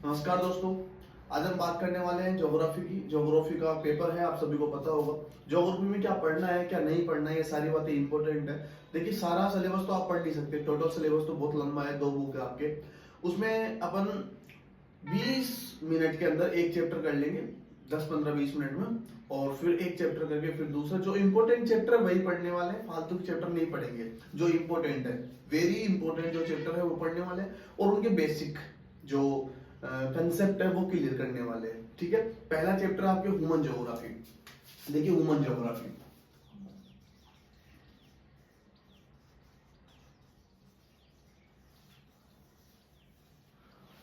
नमस्कार दोस्तों। आज हम बात करने वाले हैं ज्योग्राफी की। ज्योग्राफी का पेपर है, आप सभी को पता होगा। ज्योग्राफी में क्या पढ़ना है क्या नहीं पढ़ना है, ये सारी बातें इंपॉर्टेंट है। देखिए, सारा सिलेबस तो आप पढ़ नहीं सकते, टोटल सिलेबस तो बहुत लंबा है, 2 बुक है आपके। उसमें अपन 20 मिनट के अंदर एक चैप्टर कर लेंगे, 10-15-20 मिनट में। और फिर एक चैप्टर करके फिर दूसरा। जो इंपॉर्टेंट चैप्टर है वही पढ़ने वाले हैं, फालतू के चैप्टर नहीं पढ़ेंगे। जो इंपॉर्टेंट है, वेरी इंपॉर्टेंट जो चैप्टर है वो पढ़ने वाले हैं, और उनके बेसिक जो कंसेप्ट है वो क्लियर करने वाले हैं। ठीक है, पहला चैप्टर आपके ह्यूमन ज्योग्राफी। देखिए, ह्यूमन ज्योग्राफी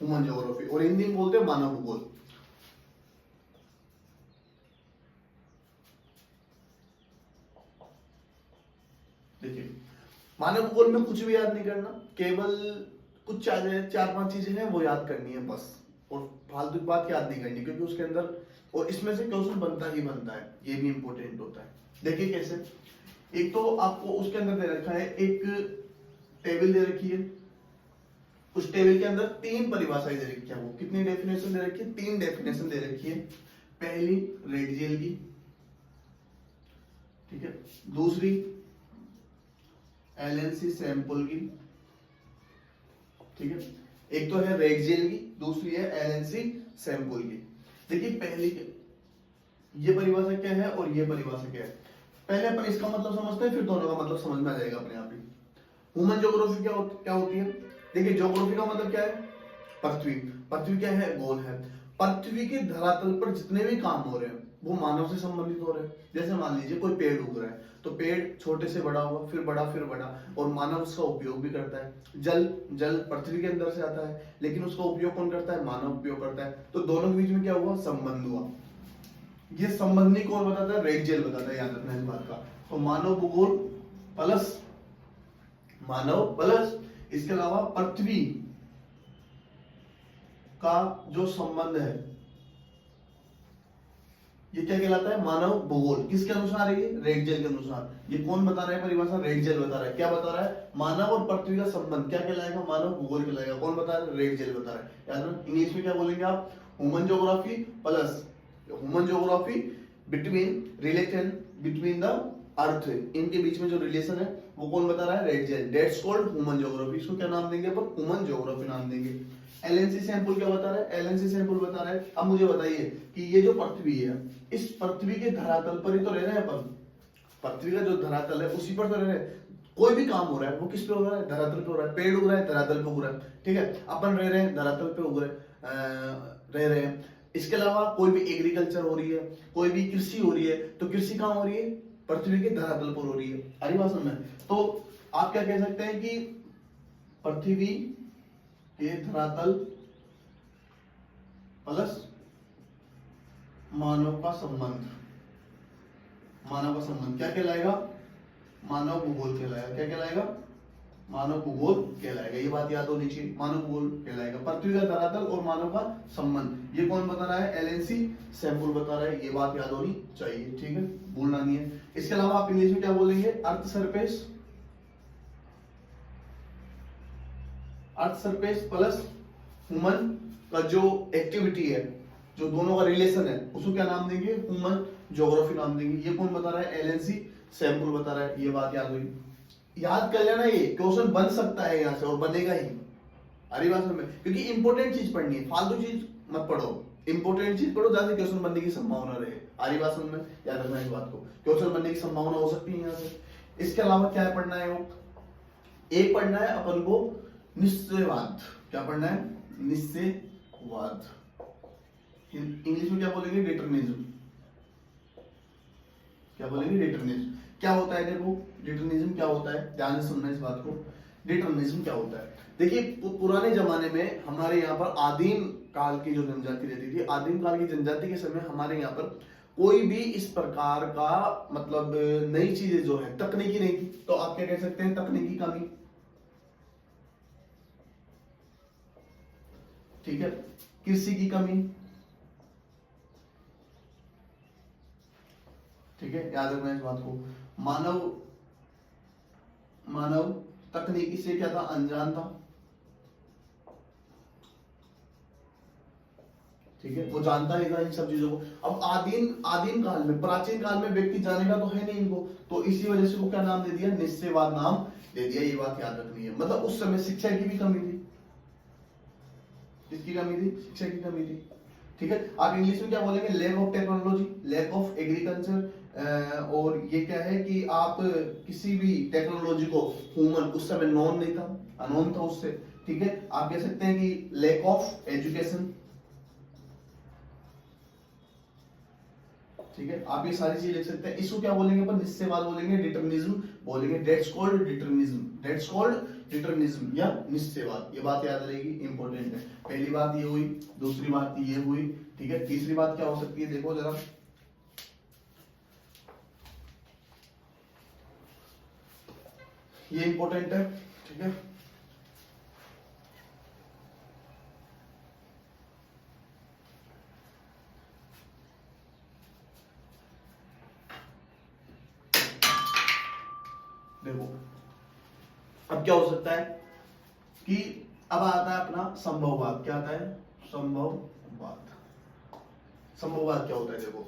ह्यूमन ज्योग्राफी और हिंदी में बोलते हैं मानव भूगोल। देखिए, मानव भूगोल में कुछ भी याद नहीं करना, केवल कुछ 4-5 चीजें हैं वो याद करनी है बस। और फालतू की बात याद नहीं करनी, क्योंकि उसके अंदर और इसमें से क्वेश्चन बनता ही बनता है, ये भी इंपॉर्टेंट होता है। देखिए कैसे। एक तो आपको उसके अंदर दे रखा है, एक टेबल दे रखी है। उस टेबल के अंदर 3 परिभाषाएं दे रखी है। वो कितनी डेफिनेशन दे रखी है? 3 डेफिनेशन दे रखी है। पहली रेडियल की, ठीक है। दूसरी एलएनसी सैंपल की, ठीक है। एक तो है रेडियल की, दूसरी है एलएनसी सैंपल की। देखिए, पहली ये परिभाषा क्या है और ये परिभाषा क्या है, पहले अपन इसका मतलब समझते हैं, फिर दोनों का मतलब समझ में आ जाएगा अपने आप ही। ह्यूमन ज्योग्राफी क्या होती है? देखिए, ज्योग्राफी का मतलब क्या है? पृथ्वी। पृथ्वी क्या है? गोल है। पृथ्वी के धरातल पर जितने भी काम हो रहे हैं वो मानव से संबंधित हो रहे हैं। जैसे मान लीजिए कोई पेड़ उग रहा है, तो पेड़ छोटे से बड़ा होगा, फिर बड़ा, फिर बड़ा, और मानव उसका उपयोग भी करता है। जल जल पृथ्वी के अंदर से आता है, लेकिन उसका उपयोग कौन करता है? मानव उपयोग करता है। तो दोनों के बीच में क्या हुआ? संबंध हुआ। ये संबंध नहीं कौन बताता है? रेगजेल बताता है, याद रखना इस बात का। तो मानव भूगोल प्लस मानव प्लस इसके अलावा पृथ्वी का जो संबंध है, ये क्या कहलाता है? मानव भूगोल। किसके अनुसार है ये? रेगजेल के अनुसार। ये कौन बता रहा है परिभाषा? रेगजेल बता रहा है। क्या बता रहा है? मानव और पृथ्वी का संबंध क्या कहलाएगा? मानव भूगोल कहलाएगा। कौन बता रहा है? रेगजेल बता रहा है। याद रखना, इंग्लिश में क्या बोलेंगे आप? Human geography plus human geography between relation between the earth. इनके बीच में जो रिलेशन है वो कौन बता रहा है? Ratzel. That's called human geography. इसको क्या नाम देंगे अपन? ह्यूमन ज्योग्राफी नाम देंगे। एलएनसी सैंपल क्या बता रहा है? एलएनसी सैंपल बता रहा है, अब मुझे बताइए कि ये जो पृथ्वी है, इस पृथ्वी के धरातल पर ही तो रह रहे हैं अपन। पृथ्वी का जो धरातल है उसी पर तो रह रहे हैं। कोई भी काम हो रहा है वो किस पे हो रहा है? धरातल पे हो रहा है। पेड़ उग रहा है, धरातल पे उग रहा है, ठीक है। अपन रह रहे हैं, धरातल पे उग रह रहे हैं। इसके अलावा कोई भी एग्रीकल्चर हो रही है, कोई भी कृषि हो रही है, तो कृषि कहाँ हो रही है? पृथ्वी के धरातल पर हो रही है। हरी बात समझ में? तो आप क्या कह सकते हैं कि पृथ्वी के धरातल प्लस मानव का संबंध। मानव का संबंध क्या कहलाएगा? मानव भूगोल कहलाएगा। क्या कहलाएगा? मानव भूगोल कहलाएगा। ये बात याद होनी चाहिए, मानव भूगोल कहलाएगा। पृथ्वी का धरातल और मानव का संबंध, ये कौन बता रहा है? एलएनसी सैंपल बता रहा है। ये बात याद होनी चाहिए, ठीक है, भूलना नहीं है। इसके अलावा आप इंग्लिश में क्या बोलेंगे? Earth surface, earth surface plus human का जो एक्टिविटी है, जो दोनों का रिलेशन है, उसको क्या नाम देंगे? ह्यूमन ज्योग्राफी नाम देंगे। ये कौन बता रहा है? एलएनसी सैंपल बता रहा है। ये बात याद हुई, याद कर लेना। ये क्वेश्चन बन सकता है यहाँ से, और बनेगा ही। अरे बात समझ में? क्योंकि इंपॉर्टेंट चीज पढ़नी है, फालतू चीज मत पढ़ो। इंपॉर्टेंट चीज पढ़ो, ज्यादा क्वेश्चन बनने की संभावना रहे। आरी बात समझ में? याद रखना इस बात को, क्वेश्चन बनने की संभावना हो सकती है यहाँ से। इसके अलावा क्या पढ़ना है? वो एक पढ़ना है अपन को निश्चयवाद। क्या पढ़ना है? निश्चयवाद। इंग्लिश में क्या बोलेंगे? डिटरमिनिज्म। क्या बोलेंगे? डिटरमिनिज्म। क्या होता है? देखो, डिटरमिनिज्म क्या होता है, ध्यान से सुनना इस बात को। डिटरमिनिज्म क्या होता है? देखिए, पुराने जमाने में हमारे यहाँ पर आदिम काल की जो जनजाति रहती थी, आदिम काल की जनजाति के समय हमारे यहाँ पर कोई भी इस प्रकार का मतलब नई चीजें जो है, तकनीकी नहीं थी। तो आप क्या कह सकते हैं? तकनीकी कमी, ठीक है। कृषि की कमी, ठीक है, याद रखना इस बात को। मानव मानव तकनीकी से क्या था? अनजान था। ठीक है, वो जानता रहेगा इन सब चीजों को। अब आदिम आदिम काल में, प्राचीन काल में व्यक्ति जानेगा तो है नहीं इनको, तो इसी वजह से वो क्या नाम दे दिया, निश्चयवाद नाम दे दिया। ये बात याद रखनी है। मतलब उस समय शिक्षा की भी कमी थी। किसकी कमी थी? शिक्षा की कमी थी। ठीक है, आप इंग्लिश में क्या बोलेंगे? Lack of technology, lack of agriculture. और ये क्या है कि आप किसी भी टेक्नोलॉजी को, ह्यूमन उस समय नॉन नहीं था, अनोन था उससे। ठीक है, आप कह सकते हैं कि लैक ऑफ एजुकेशन। ठीक है, आप ये सारी चीज लिख सकते हैं। इसको क्या बोलेंगे अपन? निश्चयवाद बोलेंगे, डिटर्मिनिज्म बोलेंगे। That's called determinism, that's called determinism या निश्चयवाद। ये बात याद रहेगी, इंपॉर्टेंट है। पहली बात ये हुई, दूसरी बात ये हुई। ठीक है, तीसरी बात क्या हो सकती है? देखो जरा, ये इंपॉर्टेंट है। ठीक है, देखो अब क्या हो सकता है कि अब आता है अपना संभववाद। क्या आता है? संभववाद। संभववाद क्या होता है? देखो,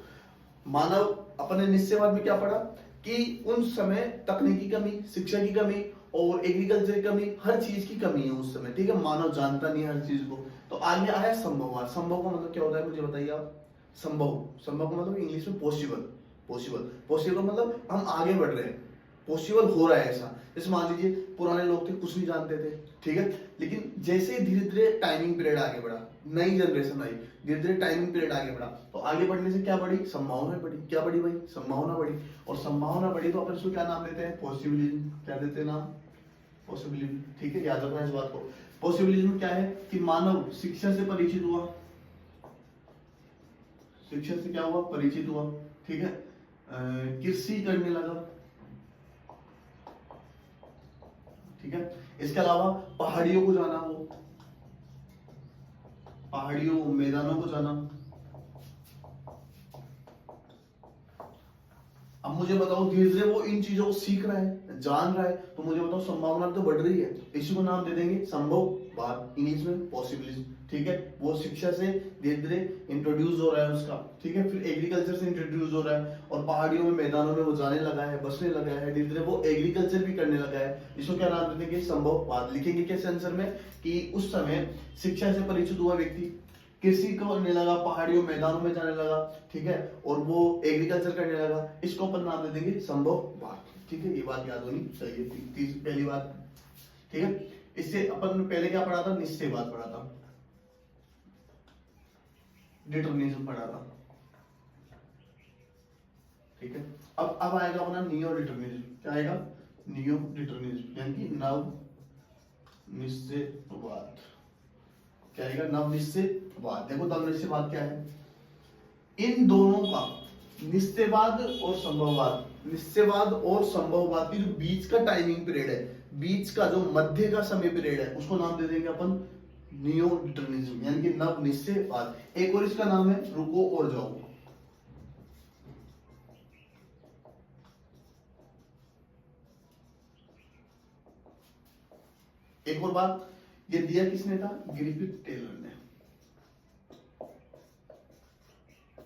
मानव, अपने निश्चयवाद में क्या पढ़ा कि उन समय तकनीकी कमी, शिक्षा की कमी और एग्रीकल्चर की कमी, हर चीज की कमी है उस समय। ठीक है, मानव जानता नहीं है हर चीज को। तो आगे आया संभववाद। संभव का मतलब क्या होता है, मुझे बताइए आप। संभव, संभव का मतलब इंग्लिश में पॉसिबल। पॉसिबल, पॉसिबल मतलब हम आगे बढ़ रहे हैं, पॉसिबल हो रहा है ऐसा। जैसे मान लीजिए पुराने लोग थे, कुछ नहीं जानते थे। ठीक है, लेकिन जैसे धीरे धीरे टाइमिंग पीरियड आगे बढ़ा, नई जनरेशन आई, धीरे धीरे टाइमिंग पीरियड आगे बढ़ा, तो आगे बढ़ने से क्या बढ़ी? संभावना बढ़ी। क्या बढ़ी भाई? संभावना बढ़ी। और संभावना बढ़ी तो अपन इसको क्या नाम देते हैं? पॉसिबिलिज्म। क्या देते हैं नाम? पॉसिबिलिज्म। ठीक है, याद रखना इस बात को। पॉसिबिलिज्म क्या है कि मानव शिक्षा से परिचित हुआ, शिक्षा से क्या हुआ? परिचित हुआ। ठीक है, कृषि करने लगा। ठीक है, इसके अलावा पहाड़ियों को जाना, वो पहाड़ियों मैदानों को जाना। अब मुझे बताओ, धीरे धीरे वो इन चीजों को सीख रहा है, जान रहा है, तो मुझे बताओ संभावना तो बढ़ रही है। इसी को नाम दे देंगे संभववाद, इंग्लिश में पॉसिबिलिज्म। ठीक है, वो शिक्षा से धीरे धीरे इंट्रोड्यूस हो रहा है उसका। ठीक है, फिर एग्रीकल्चर से इंट्रोड्यूस हो रहा है और पहाड़ियों में, मैदानों में वो जाने लगा है, बसने लगा है, धीरे धीरे वो एग्रीकल्चर भी करने लगा है। इसको क्या नाम दे देंगे? संभववाद। लिखेंगे कैसे आंसर में कि उस समय शिक्षा से परिचित हुआ व्यक्ति कृषि करने लगा, पहाड़ियों मैदानों में जाने लगा। ठीक है, और वो एग्रीकल्चर करने लगा। इसको अपन नाम दे देंगे संभववाद। ठीक है, ये बात याद होनी चाहिए। पहली बात। ठीक है, इससे अपन पहले क्या पढ़ा था? निश्चयवाद पढ़ा था, डिटर्मिनिज्म पढ़ा था। ठीक है, अब आएगा अपना नियो डिटर्मिनिज्म। क्या आएगा? नियो डिटर्मिनिज्म, यानी कि नव निश्चयवाद। क्या आएगा? नव निश्चयवाद। देखो नव निश्चयवाद क्या है? इन दोनों का, निश्चयवाद और संभववाद, निश्चयवाद और संभववाद की जो बीच का टाइमिंग पीरियड है, बीच का जो मध्य का समय पीरियड है, उसको नाम दे देंगे अपन नियो डिटर्मिनिज्म, यानी कि नव निश्चयवाद। एक और इसका नाम है रुको और जाओ। एक और बात, ये दिया किसने था? ग्रिफिथ टेलर ने।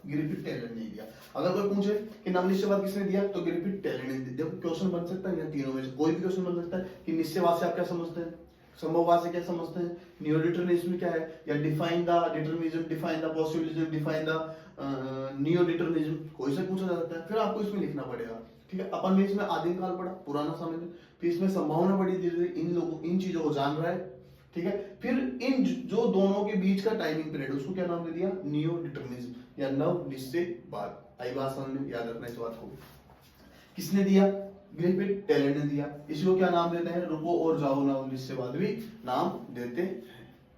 ग्रिफिथ टेलर ने दिया। अगर कोई पूछे कि नव निश्चयवाद किसने दिया, तो ग्रिफिथ टेलर ने दिया। देखो क्वेश्चन बन सकता है या तीनों में से कोई भी क्वेश्चन बन सकता है कि निश्चयवाद से आप क्या समझते हैं, संभववाद से क्या समझते हैं, नियो डिटर्मिनिज्म क्या है, या define the determinism, define the possibilism, define the neo determinism, कोई से पूछा जा सकता है। फिर आपको इसमें लिखना पड़ेगा। ठीक है, अपन ने इसमें आदिम काल पढ़ा, पुराना समय में, फिर इसमें संभावना पड़ी, धीरे धीरे इन लोगों, इन चीजों को जान रहा है। ठीक है, फिर इन जो दोनों के बीच का टाइमिंग पीरियड, उसको क्या नाम दे दिया? नियो डिटर्मिनिज्म या नव निश्चयवाद। आई बात समझ में? याद रखना इस बात को। किसने दिया? ग्रिफिथ टेलर ने दिया। इसको क्या नाम देते हैं? रुको और जाओ नव निश्चयवाद भी नाम देते हैं।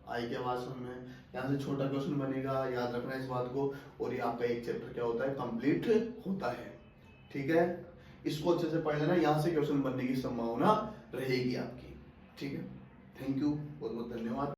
आई क्या बात समझ में? यहाँ से छोटा क्वेश्चन बनेगा, याद रखना इस बात को। और ये आपका एक चैप्टर क्या होता है? कंप्लीट होता है। ठीक है, इसको अच्छे से पढ़ लेना, यहाँ से क्वेश्चन बनने की संभावना रहेगी आपकी। ठीक है, थैंक यू, बहुत बहुत धन्यवाद।